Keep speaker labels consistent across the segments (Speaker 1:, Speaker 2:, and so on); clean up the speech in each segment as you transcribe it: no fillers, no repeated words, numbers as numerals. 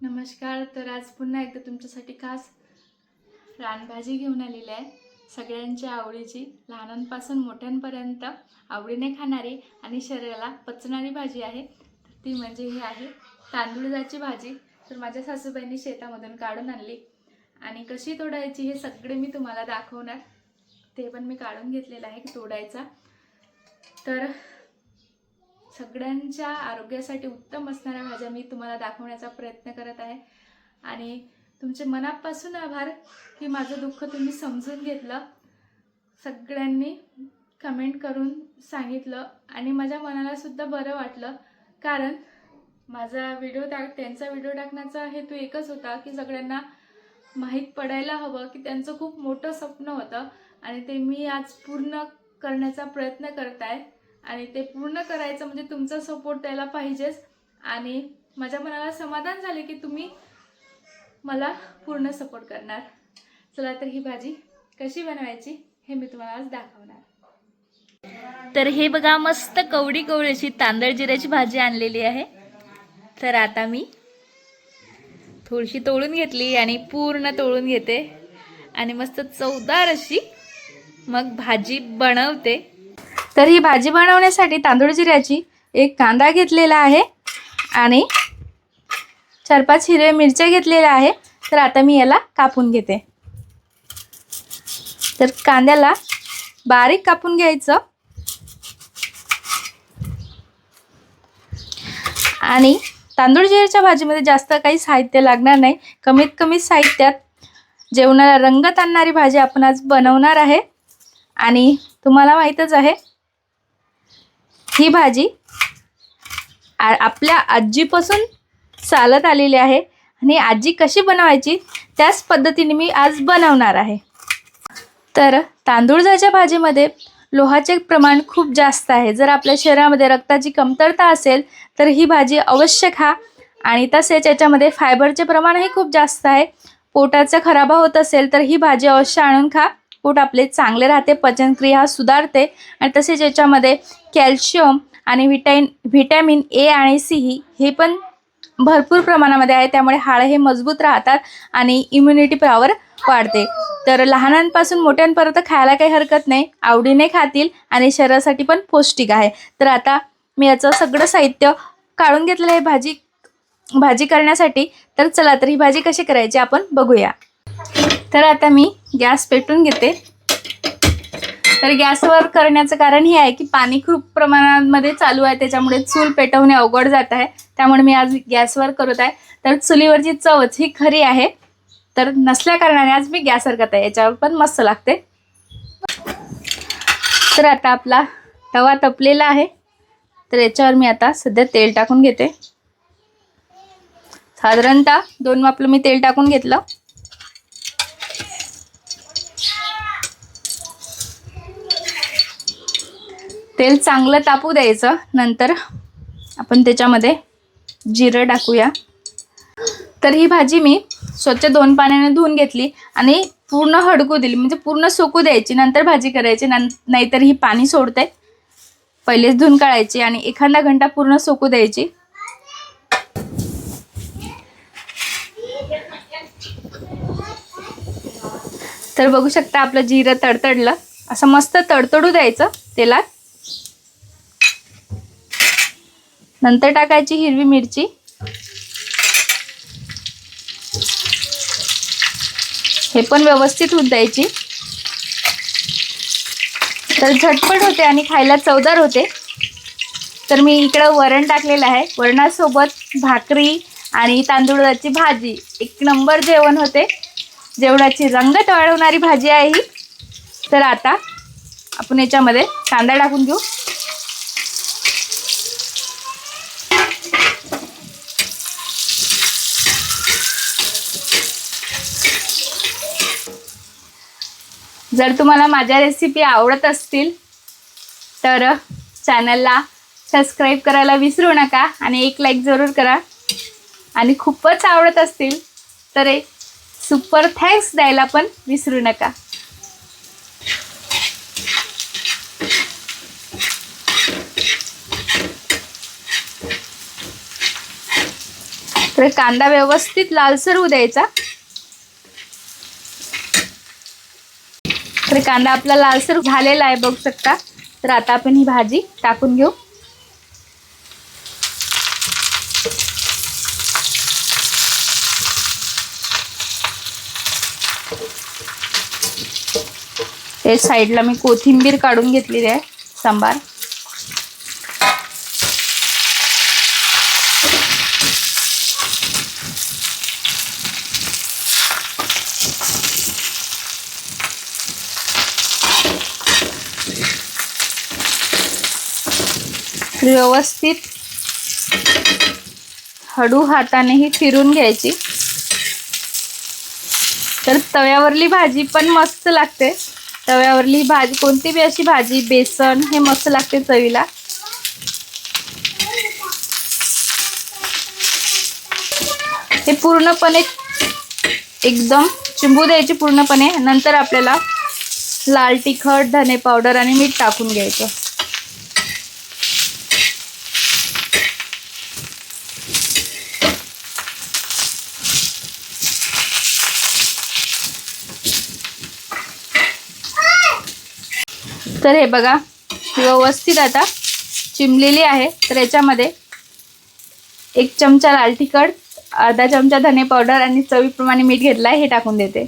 Speaker 1: नमस्कार. तर आज पुन्हा एकदा तुमच्यासाठी खास रानभाजी घेऊन आलेली आहे. सगळ्यांच्या आवडीची, लहानांपासून मोठ्यांपर्यंत आवडीने खाणारी आणि शरीराला पचणारी भाजी आहे. तर ती म्हणजे ही आहे तांदूळाची भाजी. तर माझ्या सासूबाईंनी शेतामधून काढून आणली आणि कशी तोडायची हे सगळे मी तुम्हाला दाखवणार. ते पण मी काढून घेतलेलं आहे की तोडायचा. तर सगळ्यांच्या आरोग्यासाठी उत्तम असणाऱ्या भाज्या मी तुम्हाला दाखवण्याचा प्रयत्न करत आहे. आणि तुमचे मनापासून आभार की माझं दुःख तुम्ही समजून घेतलं. सगळ्यांनी कमेंट करून सांगितलं आणि माझ्या मनाला सुद्धा बरं वाटलं. कारण माझा त्यांचा व्हिडिओ टाकण्याचा हेतू एकच होता की सगळ्यांना माहीत पडायला हवं की त्यांचं खूप मोठं स्वप्न होतं आणि ते मी आज पूर्ण करण्याचा प्रयत्न करत आहे. आणि ते पूर्ण करायचं म्हणजे तुमचा सपोर्ट द्यायला पाहिजेच. आणि माझ्या मनाला समाधान झाले की तुम्ही मला पूर्ण सपोर्ट करणार. चला तर ही भाजी कशी बनवायची हे मी तुम्हाला आज दाखवणार.
Speaker 2: तर हे बघा, मस्त कवडी अशी तांदळ जिऱ्याची भाजी आणलेली आहे. तर आता मी थोडीशी तोडून घेतली आणि पूर्ण तोडून घेते आणि मस्त चवदार अशी मग भाजी बनवते.
Speaker 1: तर ही भाजी बनवण्यासाठी तांदूळ जिऱ्याची एक कांदा घेतलेला आहे आणि 4-5 हिरव्या मिरच्या घेतलेल्या आहे. तर आता मी याला कापून घेते. तर कांद्याला बारीक कापून घ्यायचं आणि तांदूळ जिऱ्याच्या भाजीमध्ये जास्त काही साहित्य लागणार नाही. कमीत कमी साहित्यात जेवणाला रंगत आणणारी भाजी आपण आज बनवणार आहे. आणि तुम्हाला माहीतच आहे ही भाजी आपल्या आजीपासून चालत आलेली आहे आणि आजी कशी बनवायची त्याच पद्धतीने मी आज बनवणार आहे. तर तांदूळाच्या भाजीमध्ये लोहाचे प्रमाण खूप जास्त आहे. जर आपल्या शरीरामध्ये रक्ताची कमतरता असेल तर ही भाजी अवश्य खा. आणि तसेच याच्यामध्ये फायबरचे प्रमाणही खूप जास्त आहे. पोटाचा खराबा होत असेल तर ही भाजी अवश्य आणून खा. पोट आपले चांगले राहते, पचनक्रिया सुधारते. आणि तसेच याच्यामध्ये कॅल्शियम आणि व्हिटॅमिन ए आणि सी हे पण भरपूर प्रमाणामध्ये आहे. त्यामुळे हाडं हे मजबूत राहतात आणि इम्युनिटी पॉवर वाढते. तर लहानांपासून मोठ्यांपर्यंत खायला काही हरकत नाही, आवडीने खातील आणि शरीरासाठी पण पौष्टिक आहे. तर आता मी याचं सगळं साहित्य काढून घेतलेलं आहे भाजी करण्यासाठी. तर चला तर ही भाजी कशी करायची आपण बघूया. तर आता मी गॅस पेटवून घेते. तर गॅसवर करण्याचं कारण हे आहे की पाणी खूप प्रमाणामध्ये चालू आहे, त्याच्यामुळे चूल पेटवणे अवघड जात आहे. त्यामुळे मी आज गॅसवर करत आहे. तर चुलीवरची चवच ही खरी आहे. तर नसल्या कारणाने आज मी गॅसवर करत आहे, याच्यावर पण मस्त लागते. तर आता आपला तवा तपलेला आहे. तर याच्यावर मी आता सध्या तेल टाकून घेते. साधारणतः 2 मापलं मी तेल टाकून घेतलं. तेल चांगलं तापू द्यायचं. नंतर आपण त्याच्यामध्ये जिरं टाकूया. तर ही भाजी मी स्वच्छ 2 पाण्याने धुवून घेतली आणि पूर्ण हडकू दिली, म्हणजे पूर्ण सुकू द्यायची. नंतर भाजी करायची, नाहीतर ही पाणी सोडते. पहिलेच धुवून काढायची आणि एखादा घंटा पूर्ण सुकू द्यायची. तर बघू शकता आपलं जिरं तडतडलं. असं मस्त तडतडू द्यायचं तेलात. नंतर टाकायची हिरवी मिरची. हे पण व्यवस्थित होत द्यायची. तर झटपट होते आणि खायला चवदार होते. तर मी इकडं वरण टाकलेलं आहे. वरणासोबत भाकरी आणि तांदूळाची भाजी एक नंबर जेवण होते. जेवणाची रंगत वाढवणारी भाजी आहे ही. तर आता आपण याच्यामध्ये कांदा टाकून घेऊ. जर तुम्हाला माझ्या रेसिपी आवडत असतील तर चॅनलला सबस्क्राईब करायला विसरू नका आणि एक लाईक जरूर करा. आणि खूपच आवडत असतील तर एक सुपर थँक्स द्यायला पण विसरू नका. तर कांदा व्यवस्थित लालसर होऊ द्यायचा. तर कांदा आपला लालसर झालेला आहे बघू शकता. तर आता आपण ही भाजी टाकून घेऊ. हे साईडला मी कोथिंबीर काढून घेतलेली आहे सांबार. व्यवस्थित हळू हातानेही फिरून घ्यायची. तर तव्यावरली भाजी पण मस्त लागते. तव्यावरली भाजी कोणती बी अशी भाजी, बेसन हे मस्त लागते चवीला. हे पूर्णपणे एकदम चिंबू द्यायची पूर्णपणे. नंतर आपल्याला लाल तिखट, धने पावडर आणि मीठ टाकून घ्यायचं. तर हे बघा व्यवस्थित आता चिमलेली आहे. तर याच्यामध्ये 1 चमचा लाल तिखट, अर्धा चमचा धने पावडर आणि चवीप्रमाणे मीठ घेतलं आहे, हे टाकून देते.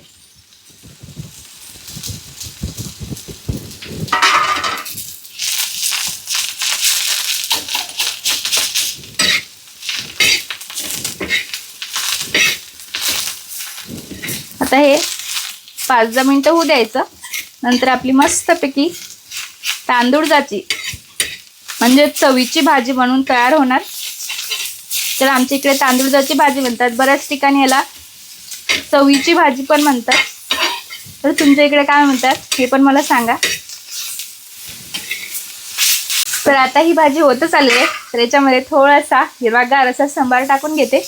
Speaker 1: आता हे 5-10 मिनिटं होऊ द्यायचं. नंतर आपली मस्तपैकी तांदूळजाची म्हणजे चवीची भाजी बनवून तयार होणार. तर आमच्या इकडे तांदूळजाची भाजी म्हणतात. बऱ्याच ठिकाणी याला चवीची भाजी पण म्हणतात. तर तुमच्या इकडे काय म्हणतात हे पण मला सांगा. तर आता ही भाजी होतच आली आहे. तर याच्यामध्ये थोडासा हिरवागार असा सांबार टाकून घेते.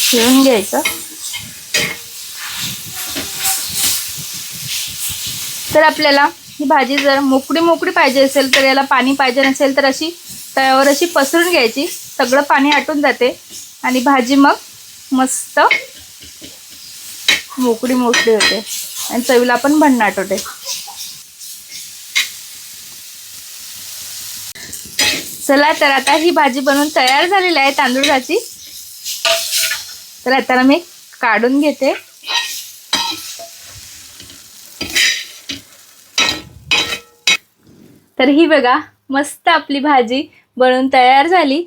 Speaker 1: शिवून घ्यायचं. तर आपल्याला ही भाजी जर मोकळी पाहिजे असेल, तर याला पाणी पाहिजे नसेल तर अशी तव्यावर अशी पसरून घ्यायची. सगळं पाणी आटून जाते आणि भाजी मग मस्त मोकळी होते आणि चवीला पण भन्नाट होते. चला, तर आता ही भाजी बनवून तयार झालेली आहे तांदूळाची. तर आता मी काढून घेते. तर ही बघा मस्त आपली भाजी बनवून तयार झाली.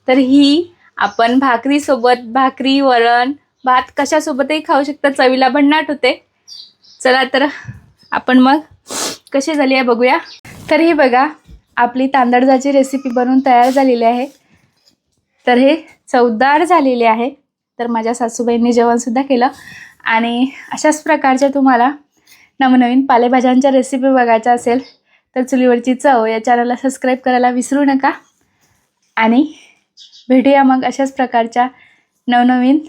Speaker 1: तर ही आपण भाकरीसोबत, भाकरी, वरण, भात कशासोबतही खाऊ शकता. चवीला भन्नाट होते. चला, तर आपण मग कशी झाली आहे बघूया. तर ही बघा आपली तांदळाची रेसिपी बनवून तयार झालेली आहे. तर हे चवदार झालेले आहे. तर माझ्या सासूबाईंनी जेवणसुद्धा केलं. आणि अशाच प्रकारच्या तुम्हाला नवनवीन पालेभाज्यांच्या रेसिपी बघायच्या असेल तर चुलीवरची चव या चॅनलला सबस्क्राईब करायला विसरू नका. आणि भेटूया मग अशाच प्रकारच्या नवनवीन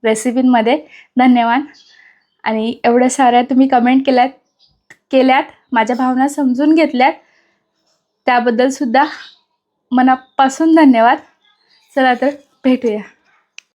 Speaker 1: रेसिपींमध्ये. धन्यवाद. आणि एवढ्या साऱ्या तुम्ही कमेंट केल्यात माझ्या भावना समजून घेतल्यात, त्याबद्दलसुद्धा मनापासून धन्यवाद. चला, तर भेटूया.